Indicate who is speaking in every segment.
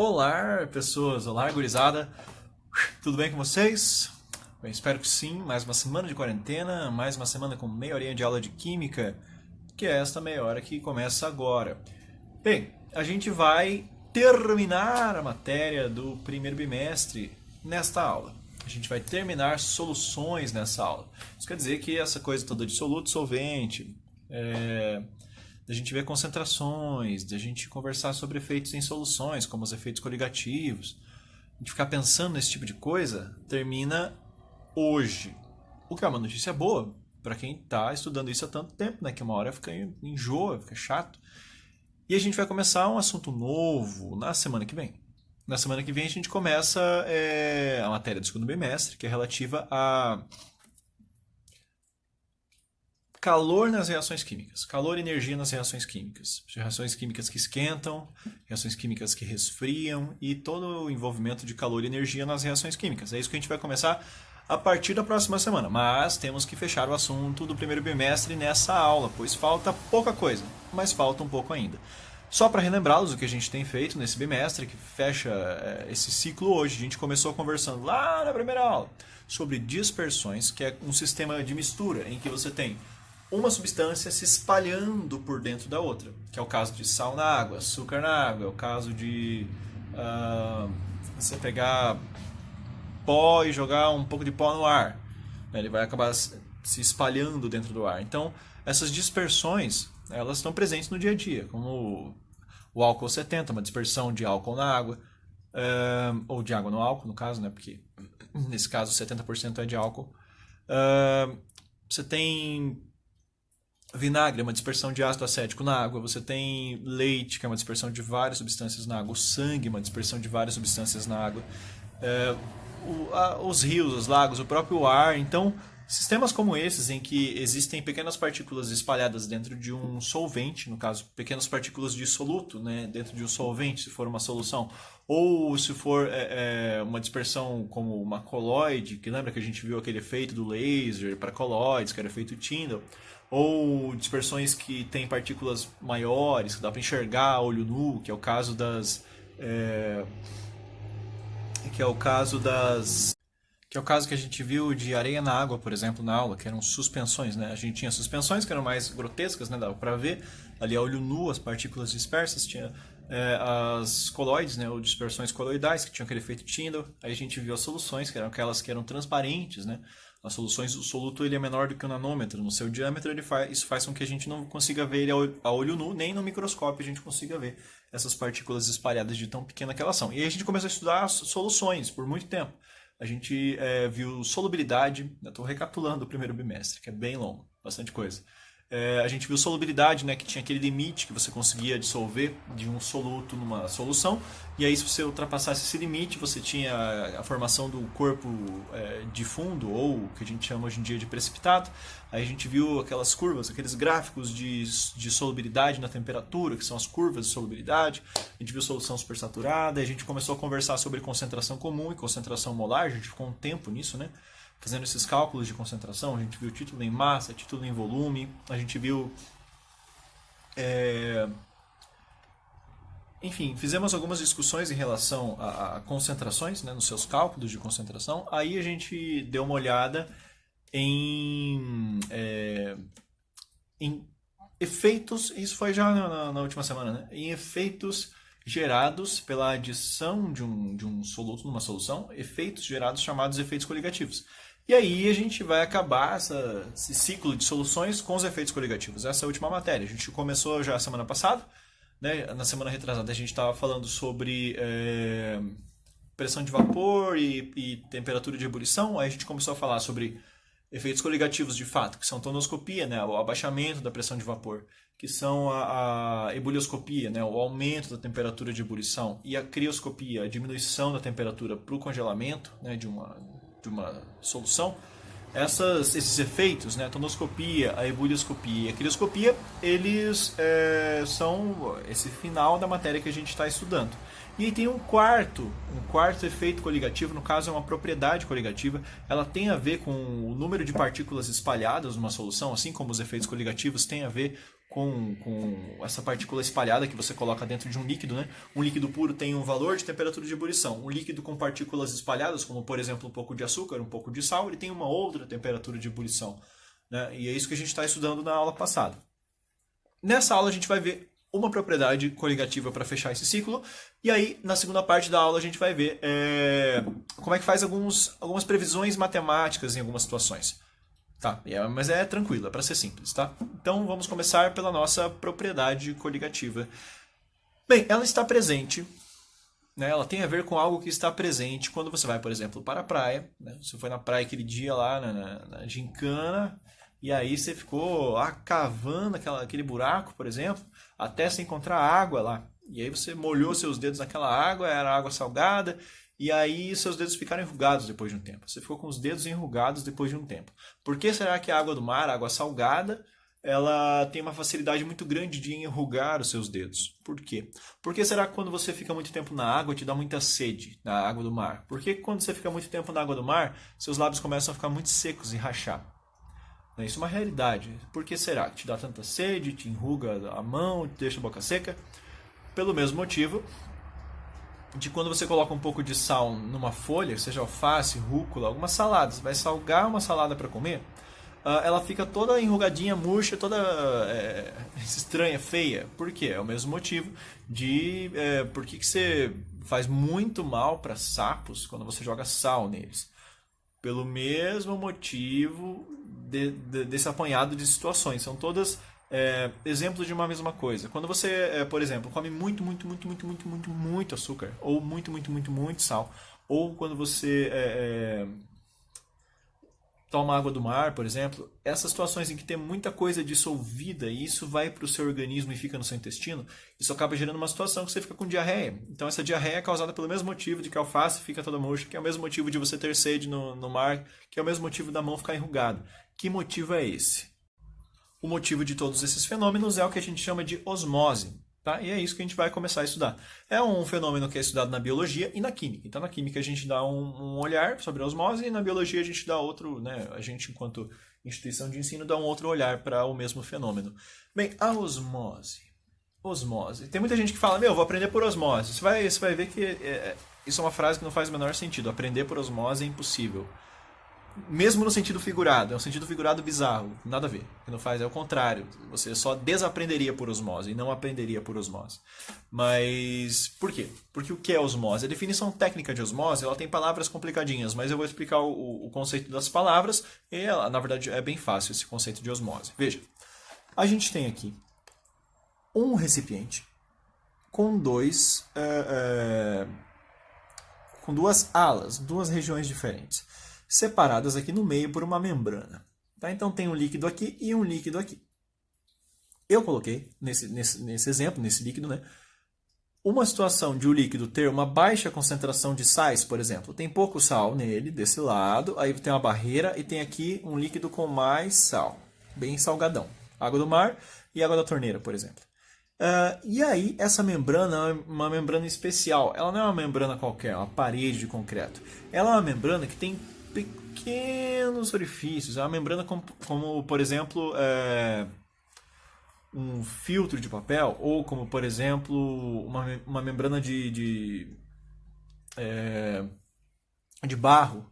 Speaker 1: Olá, pessoas! Olá, gurizada! Tudo bem com vocês? Bem, espero que sim. Mais uma semana de quarentena, mais uma semana com meia horinha de aula de química, que é esta meia hora que começa agora. Bem, a gente vai terminar a matéria do primeiro bimestre nesta aula. A gente vai terminar soluções nessa aula. Isso quer dizer que essa coisa toda de soluto, solvente, da gente ver concentrações, da gente conversar sobre efeitos em soluções, como os efeitos coligativos, a gente ficar pensando nesse tipo de coisa, termina hoje. O que é uma notícia boa para quem está estudando isso há tanto tempo, né? Que uma hora fica enjoa, fica chato. E a gente vai começar um assunto novo na semana que vem. Na semana que vem a gente começa a matéria do segundo bimestre, que é relativa a calor nas reações químicas. Calor e energia nas reações químicas. Reações químicas que esquentam, reações químicas que resfriam e todo o envolvimento de calor e energia nas reações químicas. É isso que a gente vai começar a partir da próxima semana. Mas temos que fechar o assunto do primeiro bimestre nessa aula, pois falta pouca coisa, mas falta um pouco ainda. Só para relembrá-los o que a gente tem feito nesse bimestre, que fecha esse ciclo hoje. A gente começou conversando lá na primeira aula sobre dispersões, que é um sistema de mistura em que você tem uma substância se espalhando por dentro da outra, que é o caso de sal na água, açúcar na água, é o caso de você pegar pó e jogar um pouco de pó no ar, né? Ele vai acabar se espalhando dentro do ar. Então, essas dispersões, elas estão presentes no dia a dia, como o álcool 70, uma dispersão de álcool na água, ou de água no álcool, no caso, né? Porque nesse caso 70% é de álcool. Você tem vinagre, uma dispersão de ácido acético na água. Você tem leite, que é uma dispersão de várias substâncias na água. O sangue, uma dispersão de várias substâncias na água. Os rios, os lagos, o próprio ar. Então, sistemas como esses, em que existem pequenas partículas espalhadas dentro de um solvente, no caso, pequenas partículas de soluto, né, dentro de um solvente, se for uma solução, ou se for uma dispersão como uma coloide, que lembra que a gente viu aquele efeito do laser para coloides, que era o efeito Tyndall, ou dispersões que têm partículas maiores, que dá para enxergar a olho nu, que é o caso das que é o caso que a gente viu de areia na água, por exemplo, na aula, que eram suspensões, né? A gente tinha suspensões que eram mais grotescas, né? Dava para ver ali a olho nu as partículas dispersas, tinha as coloides, né? Ou dispersões coloidais, que tinham aquele efeito Tyndall. Aí a gente viu as soluções, que eram aquelas que eram transparentes, né? As soluções, o soluto ele é menor do que o nanômetro. No seu diâmetro, isso faz com que a gente não consiga ver ele a olho nu, nem no microscópio a gente consiga ver essas partículas espalhadas de tão pequena que elas são. E aí a gente começou a estudar soluções por muito tempo. A gente viu solubilidade, estou recapitulando o primeiro bimestre, que é bem longo, bastante coisa. A gente viu solubilidade, né, que tinha aquele limite que você conseguia dissolver de um soluto numa solução, e aí se você ultrapassasse esse limite, você tinha a formação do corpo de fundo, ou o que a gente chama hoje em dia de precipitado. Aí a gente viu aquelas curvas, aqueles gráficos de solubilidade na temperatura, que são as curvas de solubilidade. A gente viu solução supersaturada, a gente começou a conversar sobre concentração comum e concentração molar, a gente ficou um tempo nisso, né? Fazendo esses cálculos de concentração. A gente viu título em massa, título em volume, a gente viu... Enfim, fizemos algumas discussões em relação a concentrações, né, nos seus cálculos de concentração. Aí a gente deu uma olhada em efeitos, isso foi já na última semana, né? Em efeitos gerados pela adição de um soluto numa solução, efeitos gerados chamados efeitos coligativos. E aí a gente vai acabar esse ciclo de soluções com os efeitos coligativos. Essa é a última matéria. A gente começou já semana passada, né? Na semana retrasada a gente estava falando sobre pressão de vapor e temperatura de ebulição. Aí a gente começou a falar sobre efeitos coligativos de fato, que são tonoscopia, né? O abaixamento da pressão de vapor, que são a ebulioscopia, né? O aumento da temperatura de ebulição, e a crioscopia, a diminuição da temperatura para o congelamento, né? de uma solução. Esses efeitos, né? A tonoscopia, a ebulioscopia e a crioscopia, eles são esse final da matéria que a gente está estudando. E aí tem um quarto efeito coligativo, no caso é uma propriedade coligativa. Ela tem a ver com o número de partículas espalhadas numa solução, assim como os efeitos coligativos têm a ver com essa partícula espalhada que você coloca dentro de um líquido, né? Um líquido puro tem um valor de temperatura de ebulição. Um líquido com partículas espalhadas, como por exemplo um pouco de açúcar, um pouco de sal, ele tem uma outra temperatura de ebulição, né? E é isso que a gente está estudando na aula passada. Nessa aula a gente vai ver uma propriedade coligativa para fechar esse ciclo, e aí na segunda parte da aula a gente vai ver como é que faz algumas previsões matemáticas em algumas situações. Tá, mas é tranquilo, é para ser simples, tá? Então vamos começar pela nossa propriedade coligativa. Bem, ela está presente, né? Ela tem a ver com algo que está presente quando você vai, por exemplo, para a praia, né? Você foi na praia aquele dia lá na gincana, e aí você ficou cavando aquele buraco, por exemplo, até se encontrar água lá. E aí você molhou seus dedos naquela água, era água salgada, e aí seus dedos ficaram enrugados depois de um tempo. Você ficou com os dedos enrugados depois de um tempo. Por que será que a água do mar, a água salgada, ela tem uma facilidade muito grande de enrugar os seus dedos? Por quê? Por que será que quando você fica muito tempo na água te dá muita sede na água do mar? Por que quando você fica muito tempo na água do mar, seus lábios começam a ficar muito secos e rachar? Isso é uma realidade. Por que será que te dá tanta sede, te enruga a mão, te deixa a boca seca? Pelo mesmo motivo de quando você coloca um pouco de sal numa folha, seja alface, rúcula, algumas saladas, vai salgar uma salada para comer, ela fica toda enrugadinha, murcha, toda estranha, feia. Por quê? É o mesmo motivo de por que você faz muito mal para sapos quando você joga sal neles. Pelo mesmo motivo desse apanhado de situações. São todas exemplos de uma mesma coisa. Quando você, por exemplo, come muito açúcar, ou muito sal, ou quando você toma água do mar, por exemplo, essas situações em que tem muita coisa dissolvida e isso vai para o seu organismo e fica no seu intestino, isso acaba gerando uma situação que você fica com diarreia. Então essa diarreia é causada pelo mesmo motivo de que a alface fica toda murcha, que é o mesmo motivo de você ter sede no mar, que é o mesmo motivo da mão ficar enrugada. Que motivo é esse? O motivo de todos esses fenômenos é o que a gente chama de osmose. Tá? E é isso que a gente vai começar a estudar. É um fenômeno que é estudado na biologia e na química. Então, na química a gente dá um olhar sobre a osmose e na biologia a gente dá outro, né? A gente, enquanto instituição de ensino, dá um outro olhar para o mesmo fenômeno. Bem, a osmose. Osmose. Tem muita gente que fala, vou aprender por osmose. Você vai ver que isso é uma frase que não faz o menor sentido. Aprender por osmose é impossível. Mesmo no sentido figurado, é um sentido figurado bizarro, nada a ver. O que não faz é o contrário. Você só desaprenderia por osmose e não aprenderia por osmose. Mas por quê? Porque o que é osmose? A definição técnica de osmose, ela tem palavras complicadinhas, mas eu vou explicar o conceito das palavras e ela, na verdade, é bem fácil esse conceito de osmose. Veja, a gente tem aqui um recipiente com duas alas, duas regiões diferentes, separadas aqui no meio por uma membrana. Tá? Então tem um líquido aqui e um líquido aqui. Eu coloquei nesse exemplo, nesse líquido, né, uma situação de o líquido ter uma baixa concentração de sais, por exemplo. Tem pouco sal nele, desse lado, aí tem uma barreira e tem aqui um líquido com mais sal, bem salgadão. Água do mar e água da torneira, por exemplo. E aí, essa membrana é uma membrana especial. Ela não é uma membrana qualquer, é uma parede de concreto. Ela é uma membrana que tem pequenos orifícios. É uma membrana como por exemplo, um filtro de papel, ou como, por exemplo, uma membrana de barro.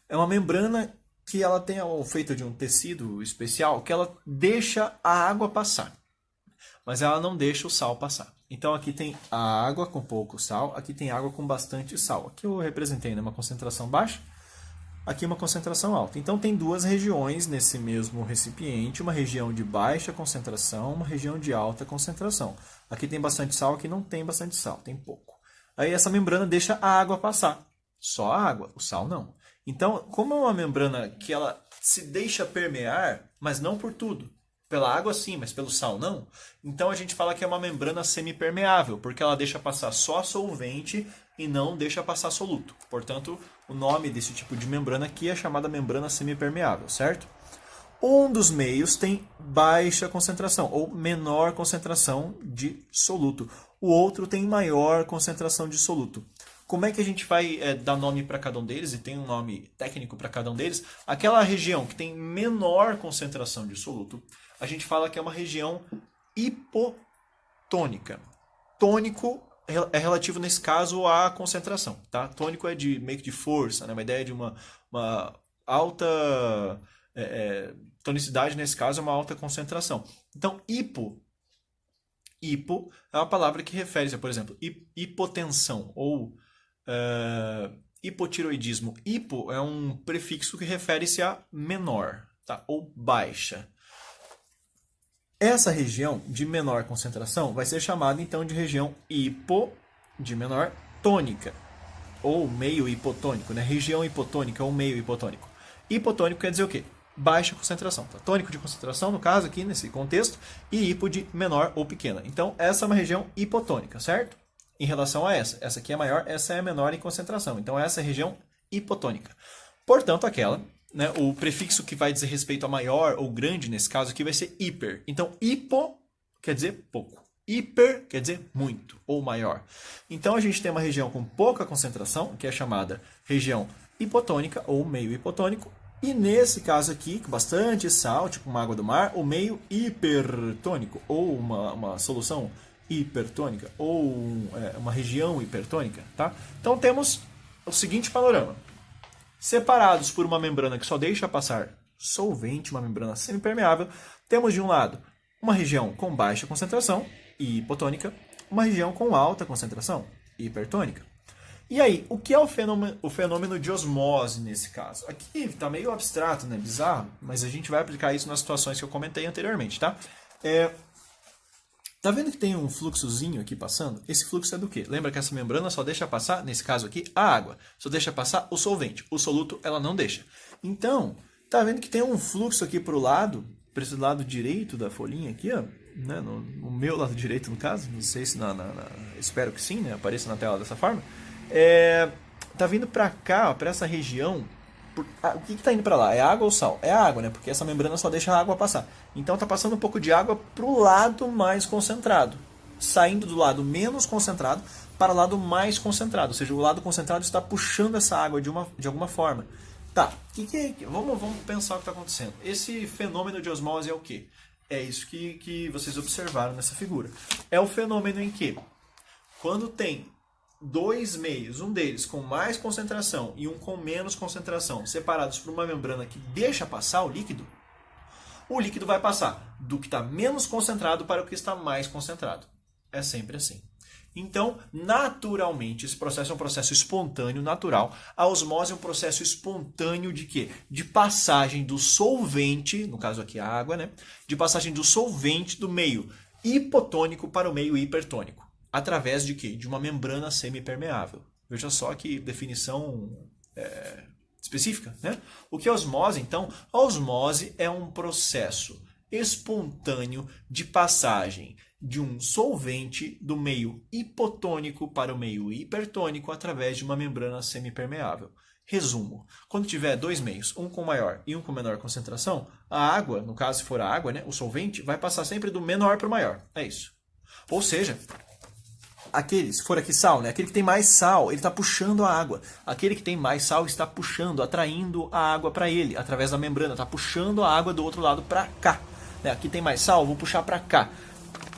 Speaker 1: É uma membrana que ela tem feita de um tecido especial que ela deixa a água passar, mas ela não deixa o sal passar. Então aqui tem a água com pouco sal, aqui tem água com bastante sal. Aqui eu representei, né, uma concentração baixa, aqui uma concentração alta. Então tem duas regiões nesse mesmo recipiente, uma região de baixa concentração, uma região de alta concentração. Aqui tem bastante sal, aqui não tem bastante sal, tem pouco. Aí essa membrana deixa a água passar, só a água, o sal não. Então, como é uma membrana que ela se deixa permear, mas não por tudo, pela água sim, mas pelo sal não, então a gente fala que é uma membrana semipermeável, porque ela deixa passar só solvente e não deixa passar soluto. Portanto, o nome desse tipo de membrana aqui é chamada membrana semipermeável, certo? Um dos meios tem baixa concentração ou menor concentração de soluto. O outro tem maior concentração de soluto. Como é que a gente vai dar nome para cada um deles? E tem um nome técnico para cada um deles. Aquela região que tem menor concentração de soluto, a gente fala que é uma região hipotônica. Tônico é relativo, nesse caso, à concentração. Tá? Tônico é meio que de força, né? Uma ideia de uma alta tonicidade, nesse caso, é uma alta concentração. Então, hipo é uma palavra que refere-se a, por exemplo, hipotensão ou hipotiroidismo. Hipo é um prefixo que refere-se a menor, tá? Ou baixa. Essa região de menor concentração vai ser chamada então de região de menor tônica, ou meio hipotônico, né? Região hipotônica ou meio hipotônico. Hipotônico quer dizer o quê? Baixa concentração. Tá? Tônico de concentração, no caso aqui, nesse contexto, e hipo de menor ou pequena. Então, essa é uma região hipotônica, certo? Em relação a essa. Essa aqui é maior, essa é menor em concentração. Então, essa é a região hipotônica. Portanto, aquela, né, o prefixo que vai dizer respeito a maior ou grande, nesse caso aqui, vai ser hiper. Então, hipo quer dizer pouco. Hiper quer dizer muito ou maior. Então, a gente tem uma região com pouca concentração, que é chamada região hipotônica ou meio hipotônico. E nesse caso aqui, com bastante sal, tipo uma água do mar, o meio hipertônico, ou uma solução hipertônica, ou uma região hipertônica. Tá? Então temos o seguinte panorama. Separados por uma membrana que só deixa passar solvente, uma membrana semipermeável, temos de um lado uma região com baixa concentração, hipotônica, uma região com alta concentração, hipertônica. E aí, o que é o fenômeno de osmose nesse caso? Aqui está meio abstrato, né? Bizarro, mas a gente vai aplicar isso nas situações que eu comentei anteriormente, tá? Tá vendo que tem um fluxozinho aqui passando? Esse fluxo é do quê? Lembra que essa membrana só deixa passar, nesse caso aqui, a água. Só deixa passar o solvente. O soluto ela não deixa. Então, tá vendo que tem um fluxo aqui para esse lado direito da folhinha aqui, ó. Né? No meu lado direito, no caso. Não sei se espero que sim, né? Apareça na tela dessa forma. Tá vindo para cá, para essa região. O que está indo para lá? É água ou sal? É água, né? Porque essa membrana só deixa a água passar. Então está passando um pouco de água para o lado mais concentrado, saindo do lado menos concentrado para o lado mais concentrado. Ou seja, o lado concentrado está puxando essa água de alguma forma. Tá, vamos pensar o que está acontecendo. Esse fenômeno de osmose é o quê? É isso que vocês observaram nessa figura. É o fenômeno em que, quando tem dois meios, um deles com mais concentração e um com menos concentração, separados por uma membrana que deixa passar o líquido vai passar do que está menos concentrado para o que está mais concentrado. É sempre assim. Então, naturalmente, esse processo é um processo espontâneo, natural. A osmose é um processo espontâneo de quê? De passagem do solvente, no caso aqui a água, né? De passagem do solvente do meio hipotônico para o meio hipertônico. Através de quê? De uma membrana semipermeável. Veja só que definição específica, né? O que é osmose, então? A osmose é um processo espontâneo de passagem de um solvente do meio hipotônico para o meio hipertônico através de uma membrana semipermeável. Resumo, quando tiver dois meios, um com maior e um com menor concentração, a água, no caso se for a água, né, o solvente, vai passar sempre do menor para o maior. É isso. Ou seja, se for aqui sal, né? Aquele que tem mais sal, ele está puxando a água. Aquele que tem mais sal está puxando, atraindo a água para ele, através da membrana. Está puxando a água do outro lado para cá. Né? Aqui tem mais sal, vou puxar para cá.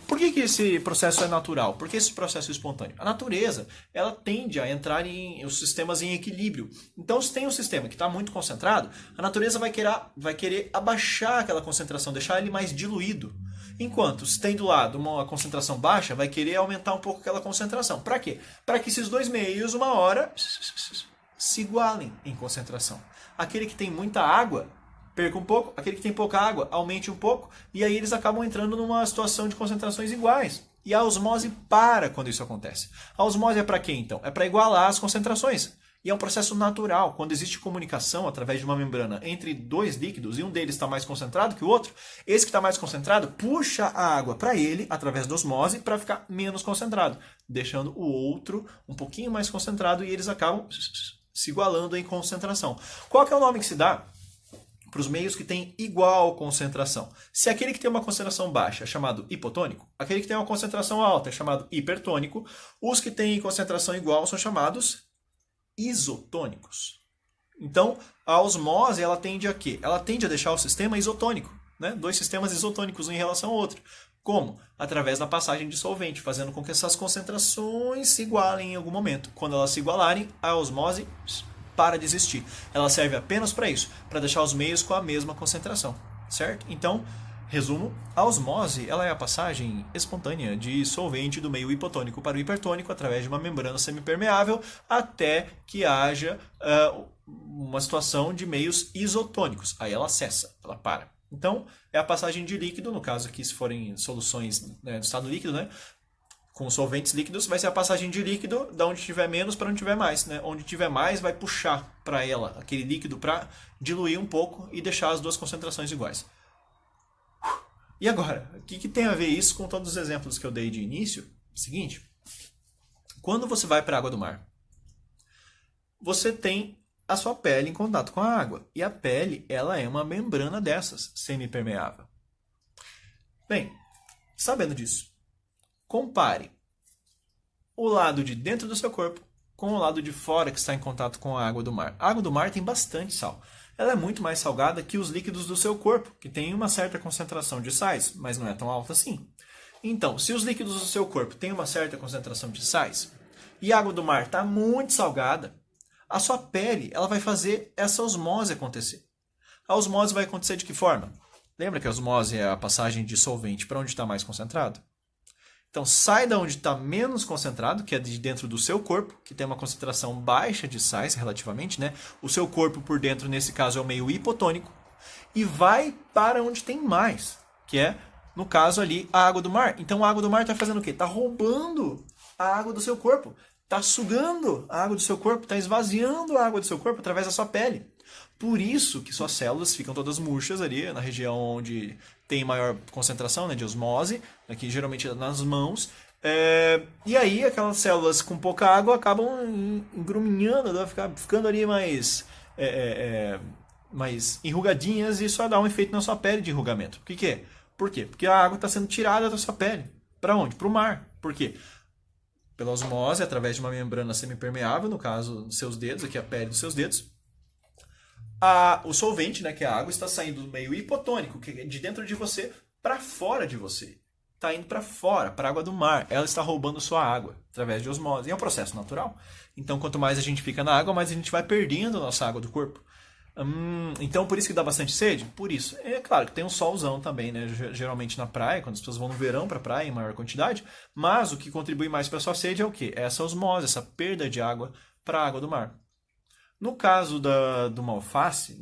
Speaker 1: Por que esse processo é natural? Por que esse processo é espontâneo? A natureza, ela tende a entrar em os sistemas em equilíbrio. Então, se tem um sistema que está muito concentrado, a natureza vai querer abaixar aquela concentração, deixar ele mais diluído. Enquanto, se tem do lado uma concentração baixa, vai querer aumentar um pouco aquela concentração. Para quê? Para que esses dois meios, uma hora, se igualem em concentração. Aquele que tem muita água perca um pouco, aquele que tem pouca água aumente um pouco, e aí eles acabam entrando numa situação de concentrações iguais. E a osmose para quando isso acontece. A osmose é para quê, então? É para igualar as concentrações. E é um processo natural. Quando existe comunicação através de uma membrana entre dois líquidos e um deles está mais concentrado que o outro, esse que está mais concentrado puxa a água para ele, através da osmose, para ficar menos concentrado, deixando o outro um pouquinho mais concentrado e eles acabam se igualando em concentração. Qual que é o nome que se dá para os meios que têm igual concentração? Se aquele que tem uma concentração baixa é chamado hipotônico, aquele que tem uma concentração alta é chamado hipertônico, os que têm concentração igual são chamados isotônicos. Então, a osmose ela tende a quê? Ela tende a deixar o sistema isotônico, né? Dois sistemas isotônicos um em relação ao outro. Como? Através da passagem de solvente, fazendo com que essas concentrações se igualem em algum momento. Quando elas se igualarem, a osmose para de existir. Ela serve apenas para isso, para deixar os meios com a mesma concentração, certo? Então, resumo, a osmose ela é a passagem espontânea de solvente do meio hipotônico para o hipertônico através de uma membrana semipermeável até que haja uma situação de meios isotônicos. Aí ela cessa, ela para. Então, é a passagem de líquido, no caso aqui, se forem soluções do estado líquido, né? Com solventes líquidos, vai ser a passagem de líquido da onde tiver menos para onde tiver mais. Né? Onde tiver mais, vai puxar para ela aquele líquido para diluir um pouco e deixar as duas concentrações iguais. E agora, o que tem a ver isso com todos os exemplos que eu dei de início? É o seguinte, quando você vai para a água do mar, você tem a sua pele em contato com a água. E a pele, ela é uma membrana dessas, semipermeável. Bem, sabendo disso, compare o lado de dentro do seu corpo com o lado de fora que está em contato com a água do mar. A água do mar tem bastante sal. Ela é muito mais salgada que os líquidos do seu corpo, que tem uma certa concentração de sais, mas não é tão alta assim. Então, se os líquidos do seu corpo têm uma certa concentração de sais e a água do mar está muito salgada, a sua pele ela vai fazer essa osmose acontecer. A osmose vai acontecer de que forma? Lembra que a osmose é a passagem de solvente para onde está mais concentrado? Então, sai da onde está menos concentrado, que é de dentro do seu corpo, que tem uma concentração baixa de sais relativamente, né? O seu corpo por dentro, nesse caso, é o meio hipotônico, e vai para onde tem mais, que é, no caso ali, a água do mar. Então, a água do mar está fazendo o quê? Está roubando a água do seu corpo, está sugando a água do seu corpo, está esvaziando a água do seu corpo através da sua pele. Por isso que suas células ficam todas murchas ali, na região onde tem maior concentração, né, de osmose, aqui geralmente nas mãos. E aí aquelas células com pouca água acabam engruminhando, né, ficando ali mais enrugadinhas, e isso dá um efeito na sua pele de enrugamento. O que é? Por quê? Porque a água está sendo tirada da sua pele. Para onde? Para o mar. Por quê? Pela osmose, através de uma membrana semipermeável, no caso dos seus dedos, aqui a pele dos seus dedos. O solvente, né, que é a água, está saindo do meio hipotônico, que é de dentro de você, para fora de você. Está indo para fora, para a água do mar. Ela está roubando sua água, através de osmose. E é um processo natural. Então, quanto mais a gente fica na água, mais a gente vai perdendo a nossa água do corpo. Então, por isso que dá bastante sede? Por isso. É claro que tem um solzão também, né? Geralmente na praia, quando as pessoas vão no verão para a praia em maior quantidade. Mas o que contribui mais para a sua sede é o quê? É essa osmose, essa perda de água para a água do mar. No caso de uma alface,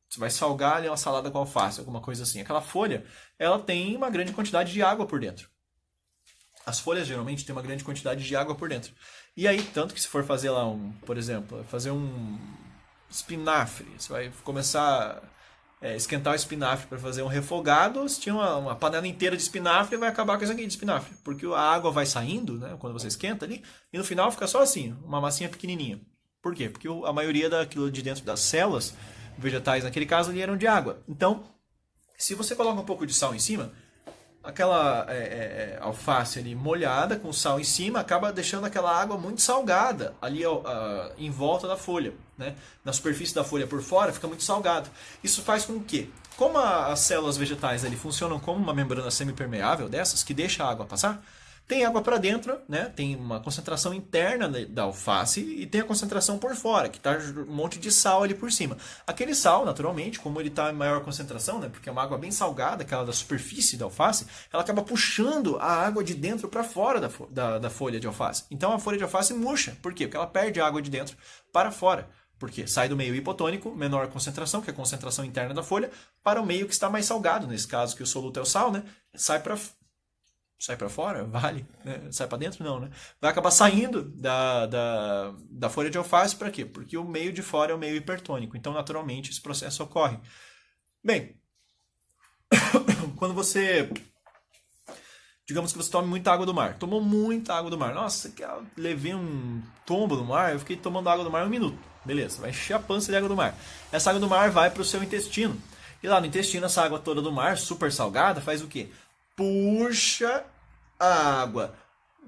Speaker 1: você vai salgar ali uma salada com alface, alguma coisa assim. Aquela folha, ela tem uma grande quantidade de água por dentro. As folhas geralmente têm uma grande quantidade de água por dentro. E aí, tanto que se for fazer lá, por exemplo, fazer um espinafre, você vai começar a esquentar o espinafre para fazer um refogado, se tinha uma panela inteira de espinafre, vai acabar com isso aqui de espinafre. Porque a água vai saindo, né, quando você esquenta ali, e no final fica só assim, uma massinha pequenininha. Por quê? Porque a maioria daquilo de dentro das células vegetais, naquele caso, ali eram de água. Então, se você coloca um pouco de sal em cima, aquela alface ali molhada com sal em cima acaba deixando aquela água muito salgada ali em volta da folha, né? Na superfície da folha por fora fica muito salgado. Isso faz com que, como as células vegetais ali funcionam como uma membrana semipermeável dessas, que deixa a água passar, tem água para dentro, né? Tem uma concentração interna da alface e tem a concentração por fora, que está um monte de sal ali por cima. Aquele sal, naturalmente, como ele está em maior concentração, né? Porque é uma água bem salgada, aquela da superfície da alface, ela acaba puxando a água de dentro para fora da folha de alface. Então a folha de alface murcha. Por quê? Porque ela perde a água de dentro para fora. Porque sai do meio hipotônico, menor concentração, que é a concentração interna da folha, para o meio que está mais salgado, nesse caso que o soluto é o sal, né? Sai para fora? Vale? Né? Sai para dentro? Não, né? Vai acabar saindo da folha de alface para quê? Porque o meio de fora é o meio hipertônico. Então, naturalmente, esse processo ocorre. Bem, quando você... Digamos que você tome muita água do mar. Tomou muita água do mar. Nossa, levei um tombo do mar, eu fiquei tomando água do mar 1 minuto. Beleza, vai encher a pança de água do mar. Essa água do mar vai para o seu intestino. E lá no intestino, essa água toda do mar, super salgada, faz o quê? Puxa a água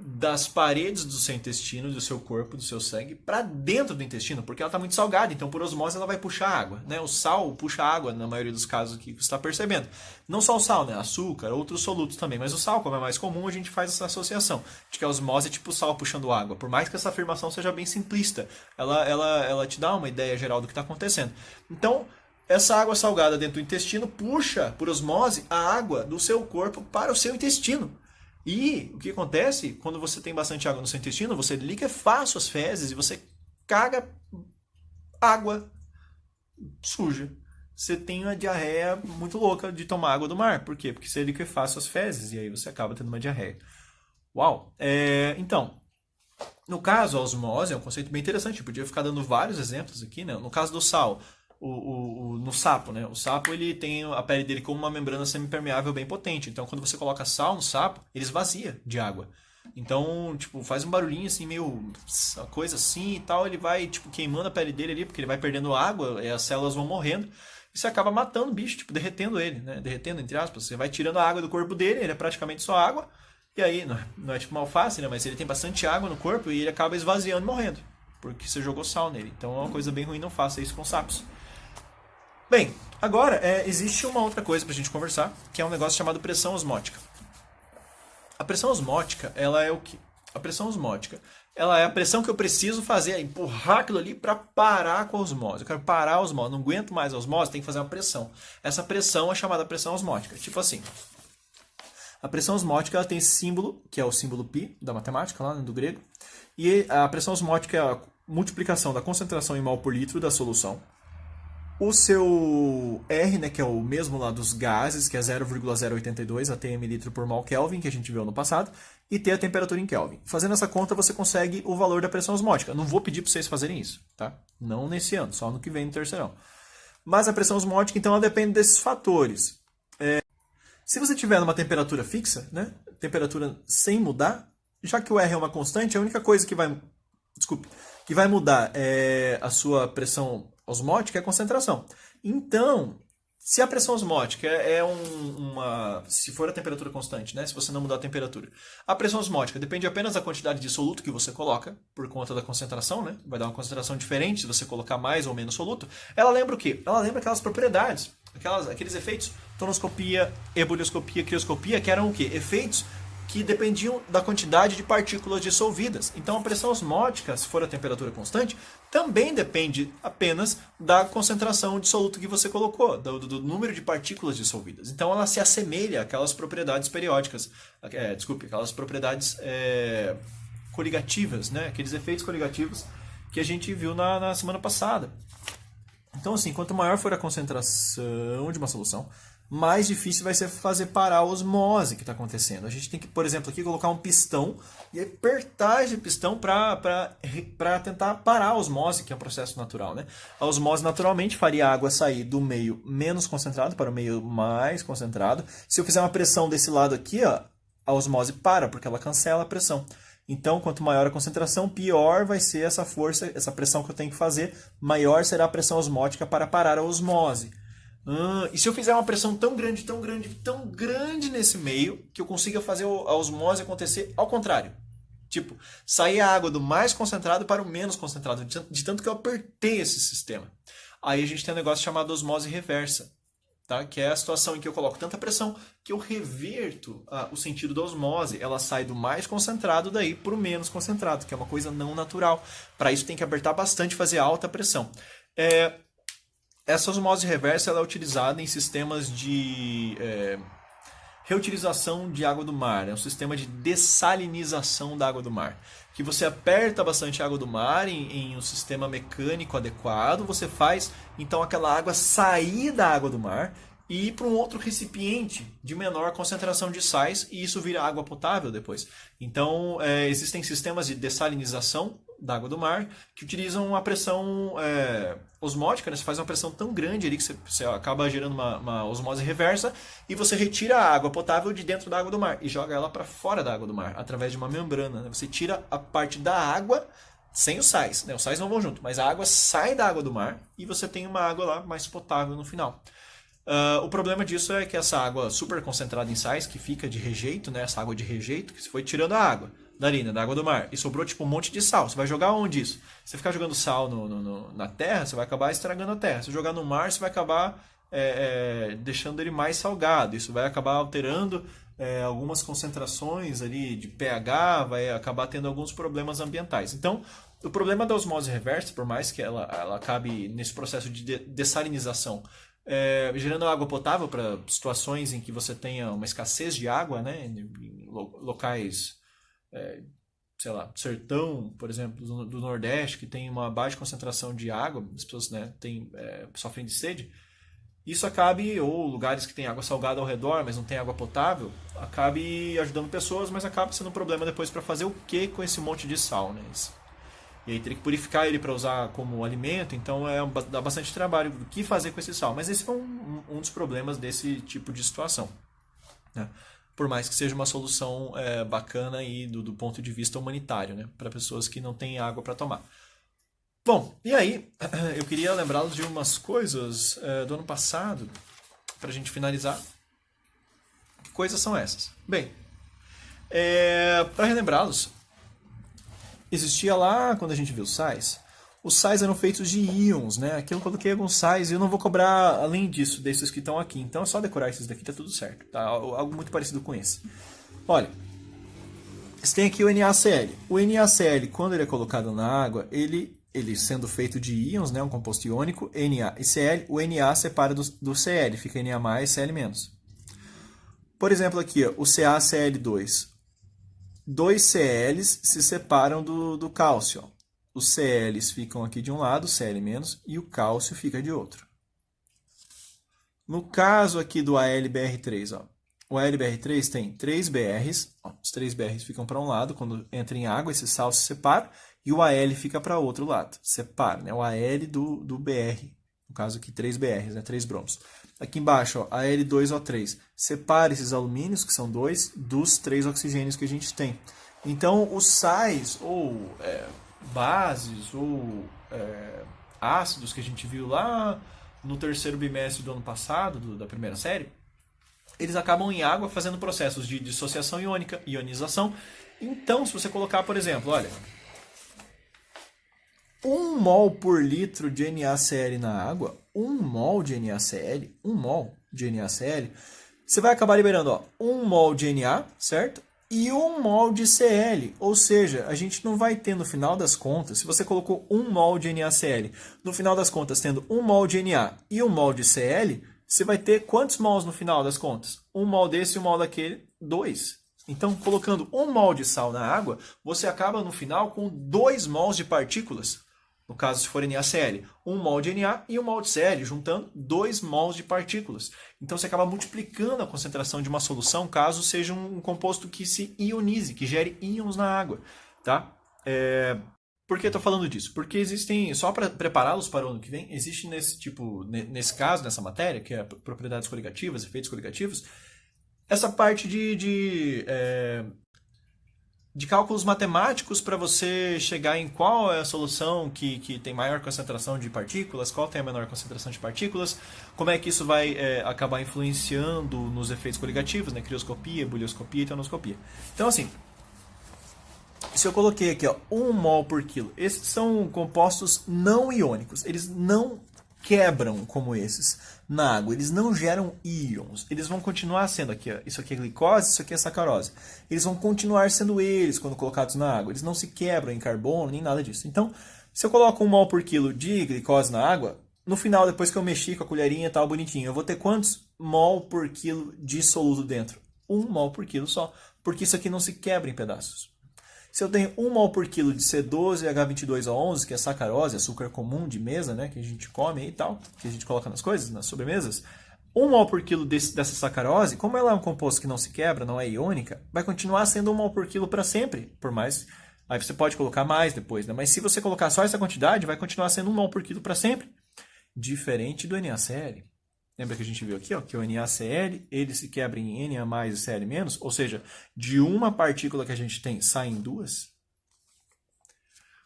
Speaker 1: das paredes do seu intestino, do seu corpo, do seu sangue, para dentro do intestino, porque ela está muito salgada, então por osmose ela vai puxar água, né? O sal puxa água na maioria dos casos que você está percebendo. Não só o sal, né? Açúcar, outros solutos também, mas o sal, como é mais comum, a gente faz essa associação de que a osmose é tipo o sal puxando água. Por mais que essa afirmação seja bem simplista, ela te dá uma ideia geral do que está acontecendo. Então, essa água salgada dentro do intestino puxa, por osmose, a água do seu corpo para o seu intestino. E o que acontece quando você tem bastante água no seu intestino? Você liquefaz suas fezes e você caga água suja. Você tem uma diarreia muito louca de tomar água do mar. Por quê? Porque você liquefaz suas fezes e aí você acaba tendo uma diarreia. Uau! Então, no caso, a osmose é um conceito bem interessante. Eu podia ficar dando vários exemplos aqui, né? No caso do sal, no sapo, né? O sapo ele tem a pele dele como uma membrana semipermeável bem potente. Então, quando você coloca sal no sapo, ele esvazia de água. Então, tipo, faz um barulhinho assim, meio coisa assim e tal. Ele vai, tipo, queimando a pele dele ali, porque ele vai perdendo água e as células vão morrendo. E você acaba matando o bicho, tipo, derretendo ele, né? Derretendo, entre aspas. Você vai tirando a água do corpo dele, ele é praticamente só água. E aí, não é tipo uma alface, né? Mas ele tem bastante água no corpo e ele acaba esvaziando e morrendo. Porque você jogou sal nele. Então é uma coisa bem ruim, não faça isso com sapos. Bem, agora existe uma outra coisa pra gente conversar, que é um negócio chamado pressão osmótica. A pressão osmótica, ela é o quê? A pressão osmótica, ela é a pressão que eu preciso fazer, empurrar aquilo ali para parar com a osmose. Eu quero parar a osmose, não aguento mais a osmose, tem que fazer uma pressão. Essa pressão é chamada pressão osmótica. Tipo assim, a pressão osmótica ela tem esse símbolo, que é o símbolo π da matemática, lá do grego. E a pressão osmótica é a multiplicação da concentração em mol por litro da solução. O seu R, né, que é o mesmo lá dos gases, que é 0,082 atm litro por mol Kelvin, que a gente viu no passado, e T a temperatura em Kelvin. Fazendo essa conta, você consegue o valor da pressão osmótica. Não vou pedir para vocês fazerem isso, tá? Não nesse ano, só no que vem no terceirão. Mas a pressão osmótica, então, ela depende desses fatores. Se você tiver numa temperatura fixa, né, temperatura sem mudar, já que o R é uma constante, a única coisa que vai mudar a sua pressão osmótica é a concentração. Então, se a pressão osmótica se for a temperatura constante, né, se você não mudar a temperatura, a pressão osmótica depende apenas da quantidade de soluto que você coloca, por conta da concentração, né, vai dar uma concentração diferente se você colocar mais ou menos soluto. Ela lembra o quê? Ela lembra aquelas propriedades, aqueles efeitos, tonoscopia, ebulioscopia, crioscopia, que eram o quê? Efeitos que dependiam da quantidade de partículas dissolvidas. Então a pressão osmótica, se for a temperatura constante, também depende apenas da concentração de soluto que você colocou, do número de partículas dissolvidas. Então ela se assemelha àquelas propriedades periódicas, aquelas propriedades coligativas, né? Aqueles efeitos coligativos que a gente viu na semana passada. Então assim, quanto maior for a concentração de uma solução, mais difícil vai ser fazer parar a osmose que está acontecendo. A gente tem que, por exemplo, aqui colocar um pistão e apertar esse pistão para tentar parar a osmose, que é um processo natural, né? A osmose naturalmente faria a água sair do meio menos concentrado para o meio mais concentrado. Se eu fizer uma pressão desse lado aqui, ó, a osmose para, porque ela cancela a pressão. Então, quanto maior a concentração, pior vai ser essa força, essa pressão que eu tenho que fazer, maior será a pressão osmótica para parar a osmose. E se eu fizer uma pressão tão grande, tão grande, tão grande nesse meio, que eu consiga fazer a osmose acontecer ao contrário. Tipo, sair a água do mais concentrado para o menos concentrado, de tanto que eu apertei esse sistema. Aí a gente tem um negócio chamado osmose reversa, tá? Que é a situação em que eu coloco tanta pressão que eu reverto o sentido da osmose. Ela sai do mais concentrado daí para o menos concentrado, que é uma coisa não natural. Para isso tem que apertar bastante e fazer alta pressão. Essa osmose reversa ela é utilizada em sistemas de reutilização de água do mar. É um sistema de dessalinização da água do mar. Que você aperta bastante água do mar em um sistema mecânico adequado, você faz então aquela água sair da água do mar e ir para um outro recipiente de menor concentração de sais, e isso vira água potável depois. Então, existem sistemas de dessalinização da água do mar que utilizam a pressão osmótica, né? Você faz uma pressão tão grande ali que você acaba gerando uma osmose reversa e você retira a água potável de dentro da água do mar e joga ela para fora da água do mar, através de uma membrana, né? Você tira a parte da água sem os sais, né? Os sais não vão junto, mas a água sai da água do mar e você tem uma água lá mais potável no final. O problema disso é que essa água super concentrada em sais, que fica de rejeito, né? Essa água de rejeito, que se foi tirando a água, da arena, da água do mar, e sobrou tipo um monte de sal. Você vai jogar onde isso? Se você ficar jogando sal na terra, você vai acabar estragando a terra. Se jogar no mar, você vai acabar deixando ele mais salgado. Isso vai acabar alterando algumas concentrações ali de pH, vai acabar tendo alguns problemas ambientais. Então, o problema da osmose reversa, por mais que ela acabe nesse processo de dessalinização, gerando água potável para situações em que você tenha uma escassez de água, né, em locais, sei lá, sertão, por exemplo, do Nordeste, que tem uma baixa concentração de água, as pessoas, né, sofrem de sede, isso acabe, ou lugares que tem água salgada ao redor, mas não tem água potável, acabe ajudando pessoas, mas acaba sendo um problema depois para fazer o que com esse monte de sal, né? E aí teria que purificar ele para usar como alimento, então dá bastante trabalho do que fazer com esse sal. Mas esse é um dos problemas desse tipo de situação, né? Por mais que seja uma solução bacana e do ponto de vista humanitário, né? Para pessoas que não têm água para tomar. Bom, e aí eu queria lembrá-los de umas coisas do ano passado, para a gente finalizar. Que coisas são essas? Bem, para relembrá-los, existia lá, quando a gente viu os sais eram feitos de íons, né? Aqui eu coloquei alguns sais e eu não vou cobrar além disso, desses que estão aqui. Então é só decorar esses daqui, tá tudo certo. Tá? Algo muito parecido com esse. Olha, você tem aqui o NaCl. O NaCl, quando ele é colocado na água, ele sendo feito de íons, né? Um composto iônico, Na e Cl, o Na separa do Cl, fica Na mais Cl menos. Por exemplo, aqui, ó, o CaCl2. Dois Cls se separam do cálcio. Ó. Os Cls ficam aqui de um lado, Cl-, e o cálcio fica de outro. No caso aqui do AlBr3, ó, o AlBr3 tem 3 Brs, ó, os 3 Brs ficam para um lado, quando entra em água, esse sal se separa, e o Al fica para o outro lado, separa, né, o Al do Br, no caso aqui 3 Brs, né, 3 bromos. Aqui embaixo, ó, Al2O3, separa esses alumínios, que são 2, dos 3 oxigênios que a gente tem. Então, os sais, ou bases, ou ácidos que a gente viu lá no terceiro bimestre do ano passado, da primeira série, eles acabam em água fazendo processos de dissociação iônica, ionização. Então, se você colocar, por exemplo, olha, 1 mol por litro de NaCl na água, 1 mol de NaCl, você vai acabar liberando, ó, 1 mol de Na, certo? E 1 mol de Cl, ou seja, a gente não vai ter no final das contas, se você colocou 1 mol de NaCl, no final das contas tendo 1 mol de Na e 1 mol de Cl, você vai ter quantos mols no final das contas? 1 mol desse e 1 mol daquele, 2. Então, colocando 1 mol de sal na água, você acaba no final com 2 mols de partículas. No caso, se for NaCl, 1 mol de Na e 1 mol de Cl, juntando 2 mols de partículas. Então, você acaba multiplicando a concentração de uma solução, caso seja um composto que se ionize, que gere íons na água. Tá? Por que eu estou falando disso? Porque existem, só para prepará-los para o ano que vem, existe nesse caso, nessa matéria, que é propriedades coligativas, efeitos coligativos, essa parte de cálculos matemáticos para você chegar em qual é a solução que tem maior concentração de partículas, qual tem a menor concentração de partículas, como é que isso vai acabar influenciando nos efeitos coligativos, né? Crioscopia, bulioscopia e tonoscopia. Então, assim, se eu coloquei aqui, ó, 1 mol por quilo, esses são compostos não iônicos, eles não quebram como esses na água, eles não geram íons, eles vão continuar sendo aqui, ó, isso aqui é glicose, isso aqui é sacarose, eles vão continuar sendo eles quando colocados na água, eles não se quebram em carbono, nem nada disso. Então, se eu coloco 1 mol por quilo de glicose na água, no final, depois que eu mexi com a colherinha e tal, bonitinho, eu vou ter quantos mol por quilo de soluto dentro? 1 mol por quilo só, porque isso aqui não se quebra em pedaços. Se eu tenho 1 mol por quilo de C12H22O11, que é sacarose, açúcar comum de mesa, né, que a gente come e tal, que a gente coloca nas coisas, nas sobremesas, 1 mol por quilo dessa sacarose, como ela é um composto que não se quebra, não é iônica, vai continuar sendo 1 mol por quilo para sempre, por mais... Aí você pode colocar mais depois, né? Mas se você colocar só essa quantidade, vai continuar sendo 1 mol por quilo para sempre. Diferente do NaCl. Lembra que a gente viu aqui, ó, que o NaCl ele se quebra em Na mais e Cl menos, ou seja, de uma partícula que a gente tem, saem 2.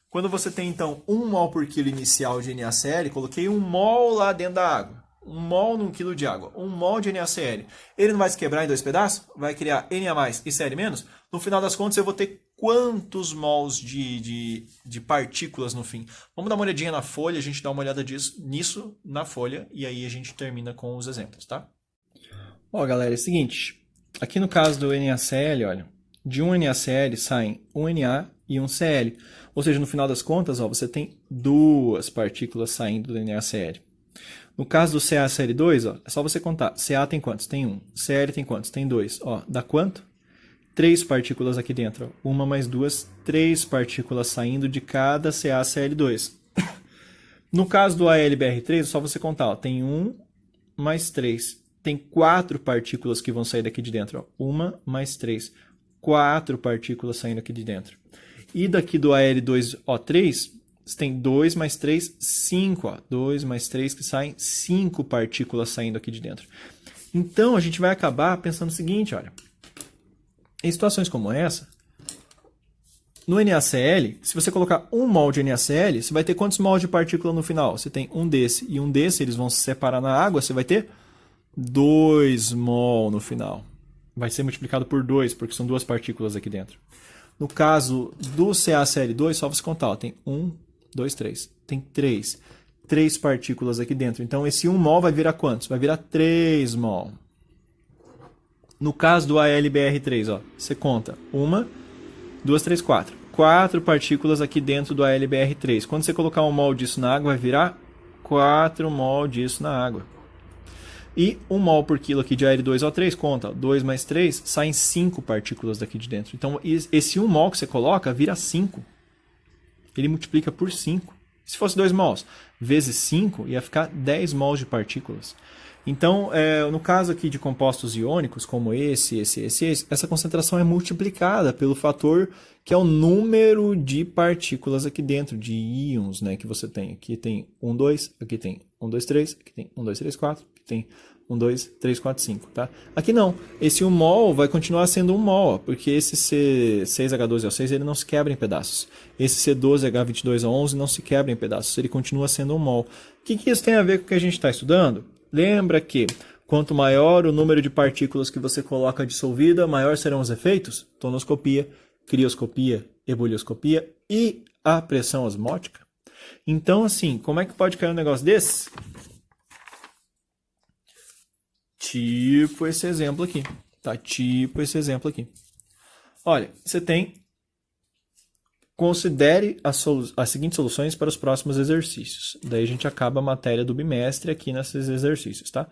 Speaker 1: Quando você tem, então, 1 mol por quilo inicial de NaCl, coloquei 1 mol lá dentro da água. 1 mol num quilo de água. 1 mol de NaCl. Ele não vai se quebrar em 2 pedaços? Vai criar Na mais e Cl menos? No final das contas, eu vou ter quantos mols de partículas no fim? Vamos dar uma olhadinha na folha, a gente dá uma olhada nisso na folha e aí a gente termina com os exemplos, tá? Ó, galera, é o seguinte, aqui no caso do NaCl, olha, de um NaCl saem um Na e um Cl, ou seja, no final das contas, ó, você tem duas partículas saindo do NaCl. No caso do CaCl2, ó, é só você contar, Ca tem quantos? Tem 1, Cl tem quantos? Tem 2, ó, dá quanto? 3 partículas aqui dentro, ó. Uma mais duas, 3 partículas saindo de cada CaCl2. No caso do AlBr3, é só você contar, ó, tem 1 mais 3, tem 4 partículas que vão sair daqui de dentro, ó. 1 mais 3, 4 partículas saindo aqui de dentro. E daqui do Al2O3, você tem 2 mais 3, 5, ó. 2 mais 3 que saem 5 partículas saindo aqui de dentro. Então, a gente vai acabar pensando o seguinte, olha. Em situações como essa, no NaCl, se você colocar 1 mol de NaCl, você vai ter quantos mols de partícula no final? Você tem um desse e um desse, eles vão se separar na água, você vai ter 2 mol no final. Vai ser multiplicado por 2, porque são duas partículas aqui dentro. No caso do CaCl2, só você contar, ó, tem 1, 2, 3. Tem 3. 3 partículas aqui dentro. Então, esse 1 mol vai virar quantos? Vai virar 3 mol. No caso do AlBr3, ó, você conta 1, 2, 3, 4. 4 partículas aqui dentro do AlBr3. Quando você colocar 1 mol disso na água, vai virar 4 mol disso na água. E 1 mol por quilo aqui de Al2O3, conta, 2 mais 3, saem 5 partículas daqui de dentro. Então, esse 1 mol que você coloca vira 5. Ele multiplica por 5. Se fosse 2 mols, vezes 5, ia ficar 10 mols de partículas. Então, no caso aqui de compostos iônicos, como esse, essa concentração é multiplicada pelo fator que é o número de partículas aqui dentro, de íons, né, que você tem. Aqui tem 1, 2, aqui tem 1, 2, 3, aqui tem 1, 2, 3, 4, aqui tem 1, 2, 3, 4, 5, tá? Aqui não, esse 1 mol vai continuar sendo 1 mol, porque esse C6H12O6 ele não se quebra em pedaços. Esse C12H22O11 não se quebra em pedaços, ele continua sendo 1 mol. O que isso tem a ver com o que a gente está estudando? Lembra que quanto maior o número de partículas que você coloca dissolvida, maior serão os efeitos? Tonoscopia, crioscopia, ebulioscopia e a pressão osmótica. Então, assim, como é que pode cair um negócio desse? Tipo esse exemplo aqui, tá? Tipo esse exemplo aqui. Olha, você tem... Considere as seguintes soluções para os próximos exercícios. Daí a gente acaba a matéria do bimestre aqui nesses exercícios, tá?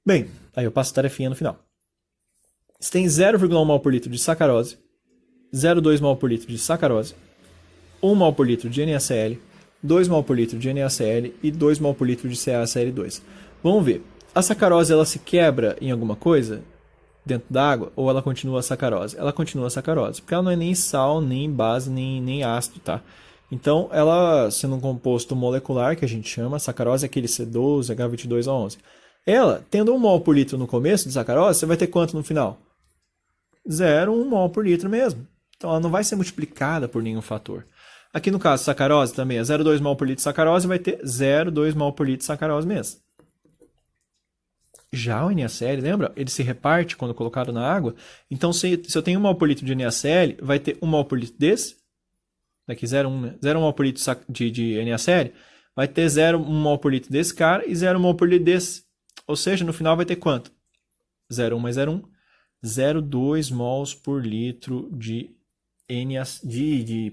Speaker 1: Bem, aí eu passo a tarefinha no final. Você tem 0,1 mol por litro de sacarose, 0,2 mol por litro de sacarose, 1 mol por litro de NaCl, 2 mol por litro de NaCl e 2 mol por litro de CaCl2. Vamos ver. A sacarose ela se quebra em alguma coisa dentro da água ou ela continua sacarose? Ela continua sacarose, porque ela não é nem sal, nem base, nem ácido, tá? Então, ela sendo um composto molecular, que a gente chama, sacarose é aquele C12H22O11. Ela, tendo 1 mol por litro no começo de sacarose, você vai ter quanto no final? 0,1 mol por litro mesmo. Então, ela não vai ser multiplicada por nenhum fator. Aqui no caso, sacarose também é 0,2 mol por litro de sacarose, vai ter 0,2 mol por litro de sacarose mesmo. Já o NaCl, lembra? Ele se reparte quando colocado na água. Então, se eu tenho 1 mol por litro de NaCl, vai ter 1 mol por litro desse. Daqui 0,1, né? 0,1 mol por litro de NaCl. Vai ter 0,1 mol por litro desse cara e 0,1 mol por litro desse. Ou seja, no final vai ter quanto? 0,1 mais 0,1. 0,2 mols por litro de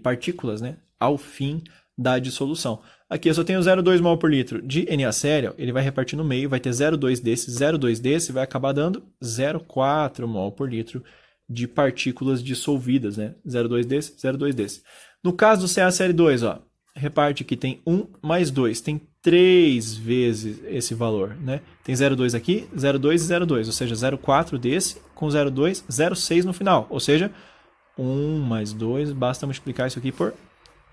Speaker 1: partículas, né? Ao fim da dissolução. Aqui eu só tenho 0,2 mol por litro de NaCl, ele vai repartir no meio, vai ter 0,2 desse, 0,2 desse, vai acabar dando 0,4 mol por litro de partículas dissolvidas, né? 0,2 desse, 0,2 desse. No caso do CaCl2, ó, reparte aqui, tem 1 mais 2, tem 3 vezes esse valor, né? Tem 0,2 aqui, 0,2 e 0,2, ou seja, 0,4 desse com 0,2, 0,6 no final, ou seja, 1 mais 2, basta multiplicar isso aqui por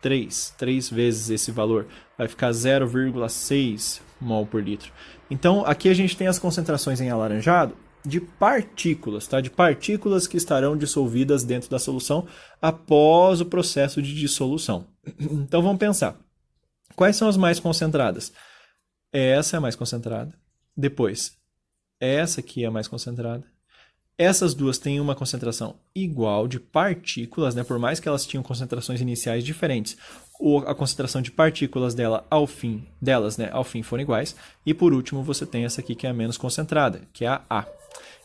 Speaker 1: 3 vezes esse valor, vai ficar 0,6 mol por litro. Então, aqui a gente tem as concentrações em alaranjado de partículas, tá? De partículas que estarão dissolvidas dentro da solução após o processo de dissolução. Então, vamos pensar. Quais são as mais concentradas? Essa é a mais concentrada. Depois, essa aqui é a mais concentrada. Essas duas têm uma concentração igual de partículas, né? Por mais que elas tinham concentrações iniciais diferentes, a concentração de partículas ao fim foram iguais. E por último, você tem essa aqui que é a menos concentrada, que é a A.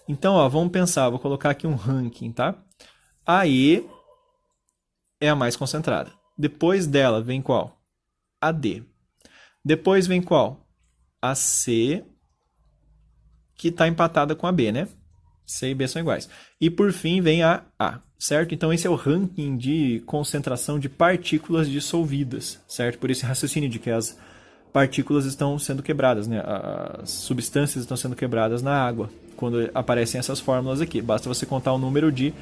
Speaker 1: Então, ó, vamos pensar, vou colocar aqui um ranking, tá? A E é a mais concentrada. Depois dela vem qual? A D. Depois vem qual? A C, que está empatada com a B, né? C e B são iguais. E por fim vem a A, certo? Então esse é o ranking de concentração de partículas dissolvidas, certo? Por esse raciocínio de que as partículas estão sendo quebradas, né? As substâncias estão sendo quebradas na água, quando aparecem essas fórmulas aqui. Basta você contar o número de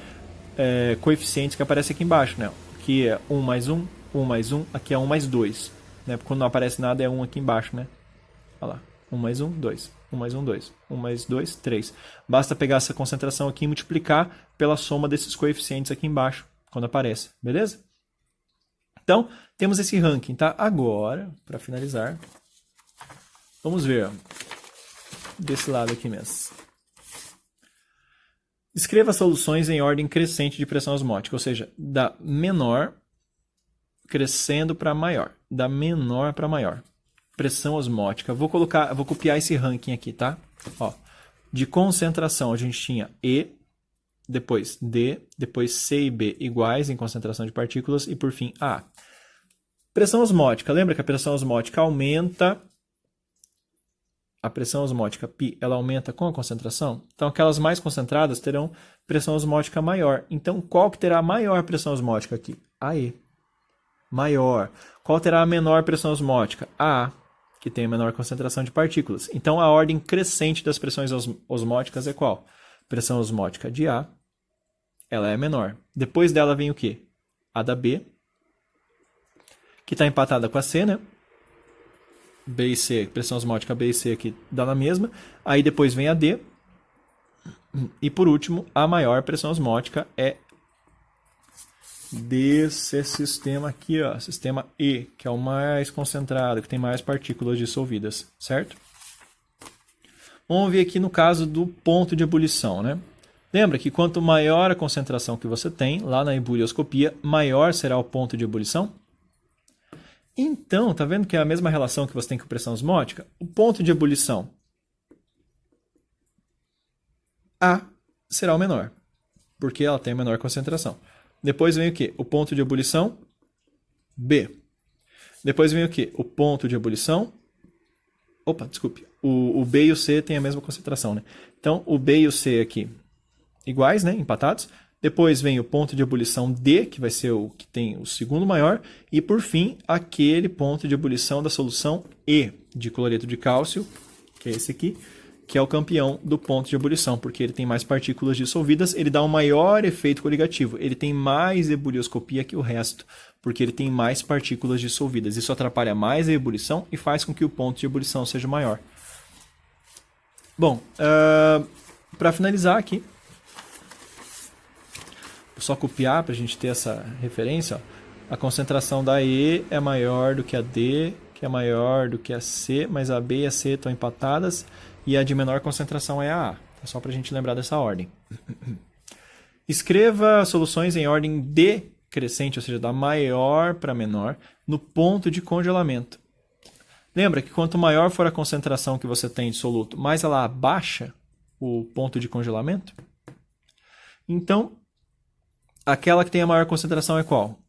Speaker 1: coeficientes que aparece aqui embaixo, né? Que é 1 mais 1, 1 mais 1, aqui é 1 mais 2. Né? Quando não aparece nada é 1 aqui embaixo, né? Olha lá. 1 mais 1, 2. 1 mais 1, 2. 1 mais 2, 3. Basta pegar essa concentração aqui e multiplicar pela soma desses coeficientes aqui embaixo, quando aparece. Beleza? Então, temos esse ranking, tá? Agora, para finalizar, vamos ver, ó, desse lado aqui mesmo. Escreva soluções em ordem crescente de pressão osmótica, ou seja, da menor crescendo para maior. Da menor para maior. Pressão osmótica. Vou copiar esse ranking aqui, tá? Ó, de concentração, a gente tinha E, depois D, depois C e B iguais em concentração de partículas e por fim A. Pressão osmótica. Lembra que a pressão osmótica aumenta? A pressão osmótica π, ela aumenta com a concentração? Então, aquelas mais concentradas terão pressão osmótica maior. Então, qual que terá a maior pressão osmótica aqui? A E. Maior. Qual terá a menor pressão osmótica? A, que tem a menor concentração de partículas. Então, a ordem crescente das pressões osmóticas é qual? Pressão osmótica de A, ela é menor. Depois dela vem o quê? A da B, que está empatada com a C, né? B e C, pressão osmótica B e C aqui dá na mesma. Aí depois vem a D. E por último, a maior pressão osmótica é desse sistema aqui, ó, sistema E, que é o mais concentrado, que tem mais partículas dissolvidas, certo? Vamos ver aqui no caso do ponto de ebulição, né? Lembra que quanto maior a concentração que você tem, lá na ebulioscopia, maior será o ponto de ebulição? Então, tá vendo que é a mesma relação que você tem com pressão osmótica? O ponto de ebulição A será o menor, porque ela tem a menor concentração. Depois vem o quê? O ponto de ebulição B. Depois vem o quê? O ponto de ebulição... Opa, desculpe. O B e o C têm a mesma concentração, né? Então, o B e o C aqui iguais, né? Empatados. Depois vem o ponto de ebulição D, que vai ser o que tem o segundo maior. E, por fim, aquele ponto de ebulição da solução E, de cloreto de cálcio, que é esse aqui, que é o campeão do ponto de ebulição, porque ele tem mais partículas dissolvidas, ele dá um maior efeito coligativo, ele tem mais ebulioscopia que o resto, porque ele tem mais partículas dissolvidas. Isso atrapalha mais a ebulição e faz com que o ponto de ebulição seja maior. Bom, para finalizar aqui, vou só copiar para a gente ter essa referência. Ó. A concentração da E é maior do que a D, que é maior do que a C, mas a B e a C estão empatadas, e a de menor concentração é a A. É só para a gente lembrar dessa ordem. Escreva soluções em ordem decrescente, ou seja, da maior para menor, no ponto de congelamento. Lembra que quanto maior for a concentração que você tem de soluto, mais ela abaixa o ponto de congelamento? Então, aquela que tem a maior concentração é qual?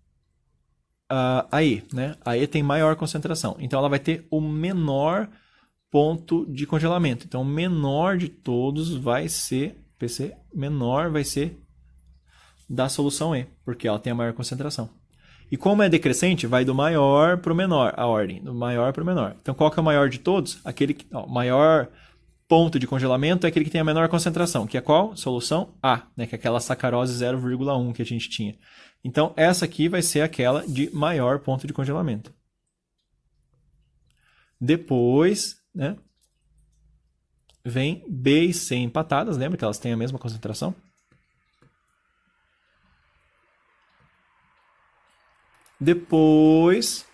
Speaker 1: A E, né? A E tem maior concentração. Então, ela vai ter o menor ponto de congelamento. Então, o menor de todos vai ser, PC, menor vai ser da solução E, porque ela tem a maior concentração. E como é decrescente, vai do maior para o menor, a ordem, do maior para o menor. Então, qual que é o maior de todos? Aquele que, ó, maior ponto de congelamento é aquele que tem a menor concentração, que é qual? Solução A, né? Que é aquela sacarose 0,1 que a gente tinha. Então, essa aqui vai ser aquela de maior ponto de congelamento. Depois, né, vem B e C empatadas, lembra que elas têm a mesma concentração? Depois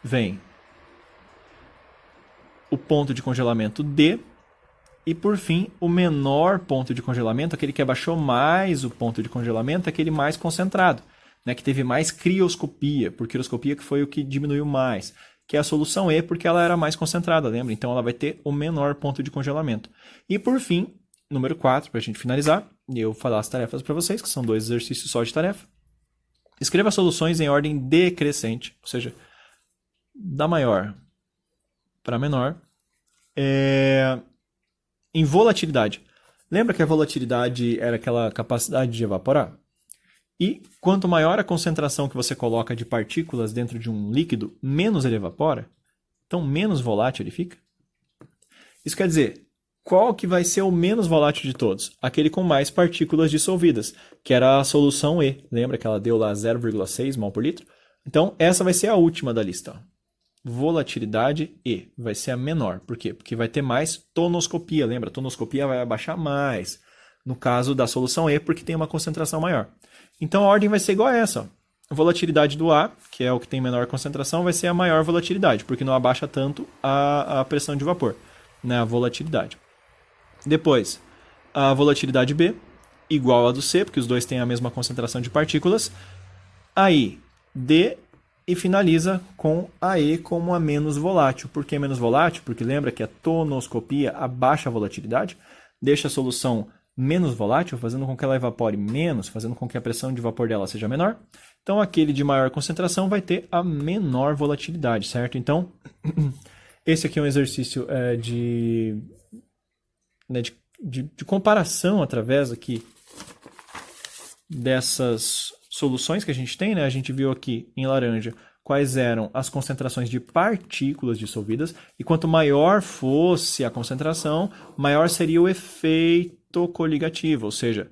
Speaker 1: vem o ponto de congelamento D E por fim, o menor ponto de congelamento, aquele que abaixou mais o ponto de congelamento, é aquele mais concentrado, né, que teve mais crioscopia, por crioscopia que foi o que diminuiu mais, que é a solução E, porque ela era mais concentrada, lembra? Então ela vai ter o menor ponto de congelamento. E por fim, número 4, para a gente finalizar, e eu falar as tarefas para vocês, que são 2 exercícios só de tarefa. Escreva soluções em ordem decrescente, ou seja, da maior para menor, em volatilidade. Lembra que a volatilidade era aquela capacidade de evaporar? E quanto maior a concentração que você coloca de partículas dentro de um líquido, menos ele evapora, então menos volátil ele fica. Isso quer dizer, qual que vai ser o menos volátil de todos? Aquele com mais partículas dissolvidas, que era a solução E. Lembra que ela deu lá 0,6 mol por litro? Então, essa vai ser a última da lista. Ó. Volatilidade E vai ser a menor. Por quê? Porque vai ter mais tonoscopia. Lembra? A tonoscopia vai abaixar mais. No caso da solução E, porque tem uma concentração maior. Então, a ordem vai ser igual a essa. Ó. A volatilidade do A, que é o que tem menor concentração, vai ser a maior volatilidade, porque não abaixa tanto a pressão de vapor, né? A volatilidade. Depois, a volatilidade B, igual a do C, porque os dois têm a mesma concentração de partículas. Aí, D, e finaliza com a E como a menos volátil. Por que menos volátil? Porque lembra que a tonoscopia abaixa a volatilidade, deixa a solução menos volátil, fazendo com que ela evapore menos, fazendo com que a pressão de vapor dela seja menor. Então, aquele de maior concentração vai ter a menor volatilidade, certo? Então, esse aqui é um exercício de comparação através aqui dessas soluções que a gente tem, né? A gente viu aqui em laranja quais eram as concentrações de partículas dissolvidas, e quanto maior fosse a concentração, maior seria o efeito coligativo, ou seja,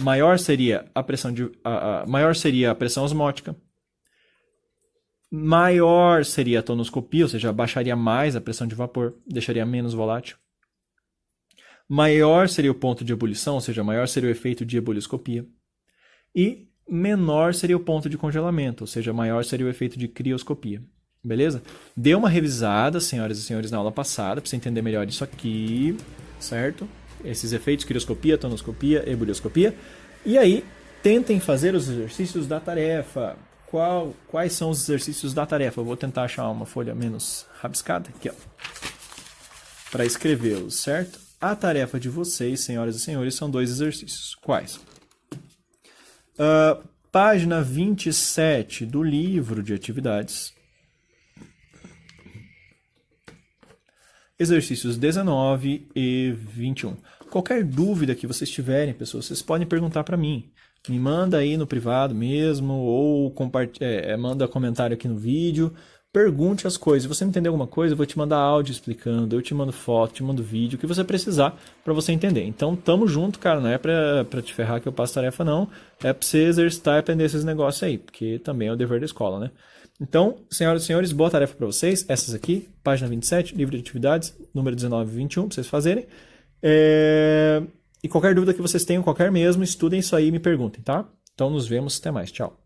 Speaker 1: maior seria a pressão maior seria a pressão osmótica, maior seria a tonoscopia, ou seja, baixaria mais a pressão de vapor, deixaria menos volátil. Maior seria o ponto de ebulição, ou seja, maior seria o efeito de ebulioscopia. E menor seria o ponto de congelamento, ou seja, maior seria o efeito de crioscopia. Beleza? Dê uma revisada, senhoras e senhores, na aula passada, para você entender melhor isso aqui, certo? Esses efeitos, crioscopia, tonoscopia, ebulioscopia. E aí, tentem fazer os exercícios da tarefa. Quais são os exercícios da tarefa? Eu vou tentar achar uma folha menos rabiscada aqui, ó, para escrevê-los, certo? A tarefa de vocês, senhoras e senhores, são 2 exercícios. Quais? Página 27 do livro de atividades. Exercícios 19 e 21. Qualquer dúvida que vocês tiverem, pessoas, vocês podem perguntar para mim. Me manda aí no privado mesmo, ou manda comentário aqui no vídeo. Pergunte as coisas. Se você não entender alguma coisa, eu vou te mandar áudio explicando, eu te mando foto, te mando vídeo, o que você precisar para você entender. Então, tamo junto, cara. Não é pra te ferrar que eu passo tarefa, não. É pra você exercitar e aprender esses negócios aí, porque também é o dever da escola, né? Então, senhoras e senhores, boa tarefa para vocês. Essas aqui, página 27, livro de atividades, número 19 e 21, para vocês fazerem. E qualquer dúvida que vocês tenham, qualquer mesmo, estudem isso aí e me perguntem, tá? Então, nos vemos. Até mais. Tchau.